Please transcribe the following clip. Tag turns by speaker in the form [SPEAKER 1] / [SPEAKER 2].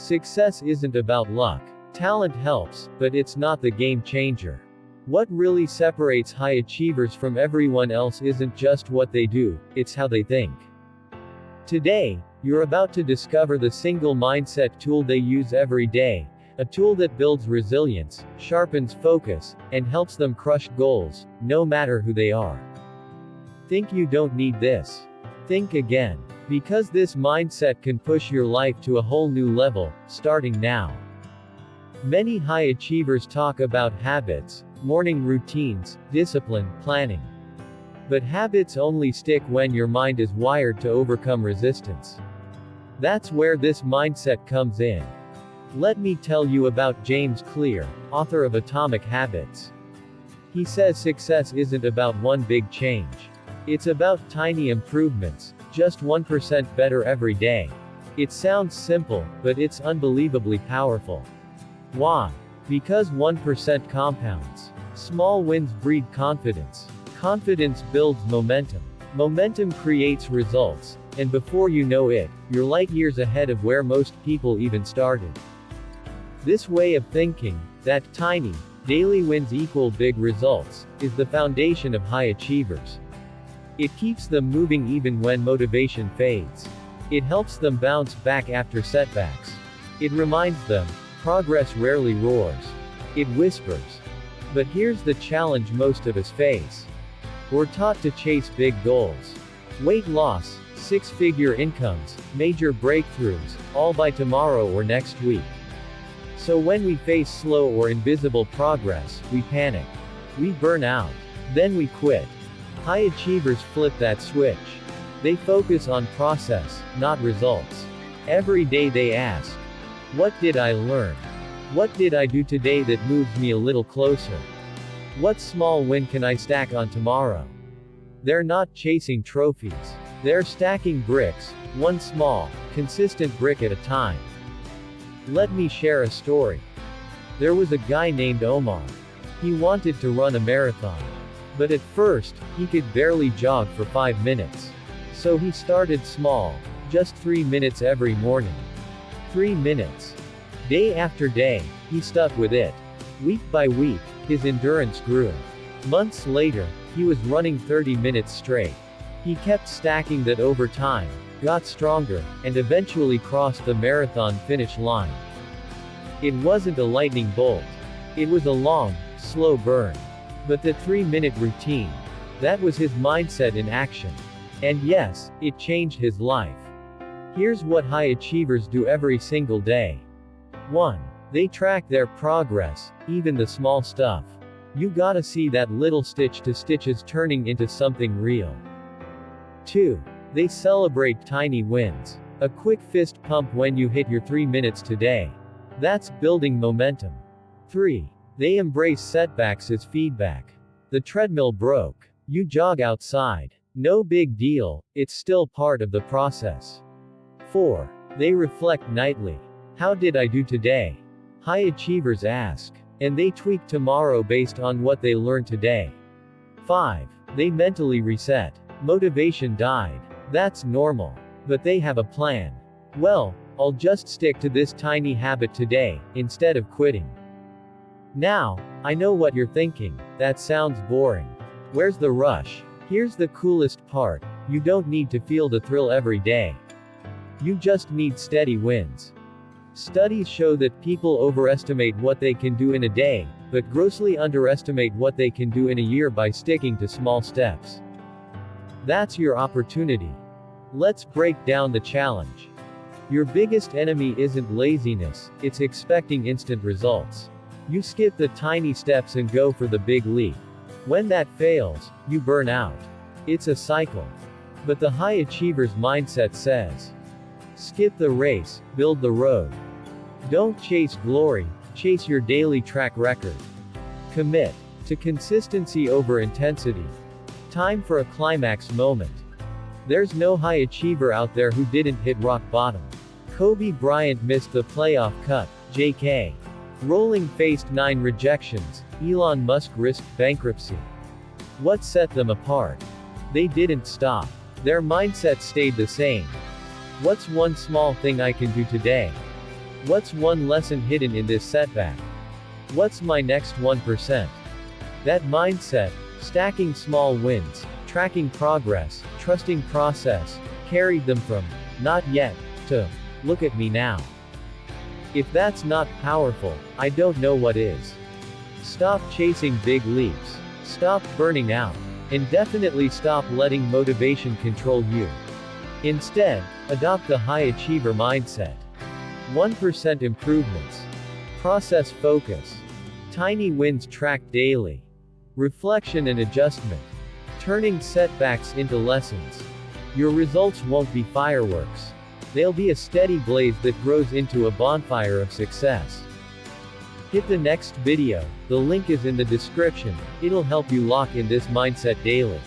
[SPEAKER 1] Success isn't about luck. Talent helps, but it's not the game changer. What really separates high achievers from everyone else isn't just what they do, it's how they think. Today, you're about to discover the single mindset tool they use every day, a tool that builds resilience, sharpens focus, and helps them crush goals, no matter who they are. Think you don't need this? Think again. Because this mindset can push your life to a whole new level, starting now. Many high achievers talk about habits, morning routines, discipline, planning. But habits only stick when your mind is wired to overcome resistance. That's where this mindset comes in. Let me tell you about James Clear, author of Atomic Habits. He says success isn't about one big change. It's about tiny improvements, just 1% better every day. It sounds simple, but it's unbelievably powerful. Why? Because 1% compounds. Small wins breed confidence. Confidence builds momentum. Momentum creates results, and before you know it, you're light years ahead of where most people even started. This way of thinking, that tiny, daily wins equal big results, is the foundation of high achievers. It keeps them moving even when motivation fades. It helps them bounce back after setbacks. It reminds them, progress rarely roars. It whispers. But here's the challenge most of us face. We're taught to chase big goals. Weight loss, six-figure incomes, major breakthroughs, all by tomorrow or next week. So when we face slow or invisible progress, we panic. We burn out. Then we quit. High achievers flip that switch. They focus on process, not results. Every day they ask, what did I learn? What did I do today that moves me a little closer? What small win can I stack on tomorrow? They're not chasing trophies. They're stacking bricks, one small, consistent brick at a time. Let me share a story. There was a guy named Omar. He wanted to run a marathon. But at first, he could barely jog for 5 minutes. So he started small, just 3 minutes every morning. 3 minutes. Day after day, he stuck with it. Week by week, his endurance grew. Months later, he was running 30 minutes straight. He kept stacking that over time, got stronger, and eventually crossed the marathon finish line. It wasn't a lightning bolt. It was a long, slow burn. But the 3-minute routine, that was his mindset in action. And yes, it changed his life. Here's what high achievers do every single day. 1. They track their progress, even the small stuff. You gotta see that little stitch to stitches turning into something real. 2. They celebrate tiny wins. A quick fist pump when you hit your 3 minutes today. That's building momentum. 3. They embrace setbacks as feedback. The treadmill broke. You jog outside. No big deal, it's still part of the process. 4. They reflect nightly. How did I do today? High achievers ask. And they tweak tomorrow based on what they learned today. 5. They mentally reset. Motivation died. That's normal. But they have a plan. Well, I'll just stick to this tiny habit today, instead of quitting. Now, I know what you're thinking. That sounds boring. Where's the rush? Here's the coolest part. You don't need to feel the thrill every day. You just need steady wins. Studies show that people overestimate what they can do in a day, but grossly underestimate what they can do in a year by sticking to small steps. That's your opportunity. Let's break down the challenge. Your biggest enemy isn't laziness, it's expecting instant results. You skip the tiny steps and go for the big leap. When that fails, you burn out. It's a cycle. But the high achiever's mindset says, skip the race, build the road. Don't chase glory, chase your daily track record. Commit to consistency over intensity. Time for a climax moment. There's no high achiever out there who didn't hit rock bottom. Kobe Bryant missed the playoff cut, J.K. Rowling faced 9 rejections, Elon Musk risked bankruptcy. What set them apart? They didn't stop. Their mindset stayed the same. What's one small thing I can do today? What's one lesson hidden in this setback? What's my next 1%? That mindset, stacking small wins, tracking progress, trusting process, carried them from not yet to look at me now. If that's not powerful, I don't know what is. Stop chasing big leaps. Stop burning out. And definitely stop letting motivation control you. Instead, adopt the high achiever mindset. 1% improvements. Process focus. Tiny wins tracked daily. Reflection and adjustment. Turning setbacks into lessons. Your results won't be fireworks. They'll be a steady blaze that grows into a bonfire of success. Hit the next video, the link is in the description, it'll help you lock in this mindset daily.